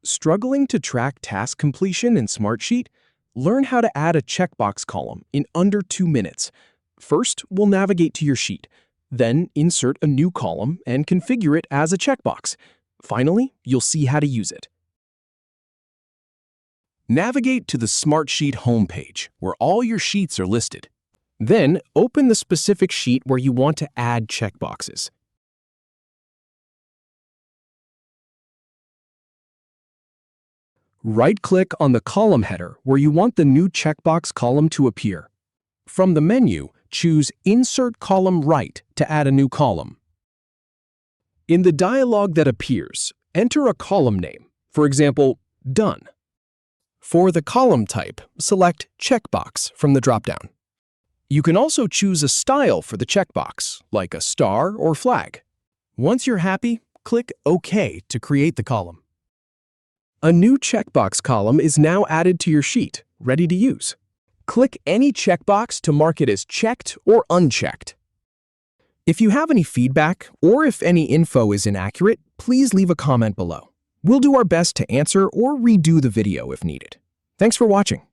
Struggling to track task completion in Smartsheet? Learn how to add a checkbox column in under 2 minutes. First, we'll navigate to your sheet. Then, insert a new column and configure it as a checkbox. Finally, you'll see how to use it. Navigate to the Smartsheet homepage, where all your sheets are listed. Then, open the specific sheet where you want to add checkboxes. Right-click on the column header where you want the new checkbox column to appear. From the menu, choose Insert Column Right to add a new column. In the dialog that appears, enter a column name, for example, Done. For the column type, select Checkbox from the dropdown. You can also choose a style for the checkbox, like a star or flag. Once you're happy, click OK to create the column. A new checkbox column is now added to your sheet, ready to use. Click any checkbox to mark it as checked or unchecked. If you have any feedback or if any info is inaccurate, please leave a comment below. We'll do our best to answer or redo the video if needed. Thanks for watching.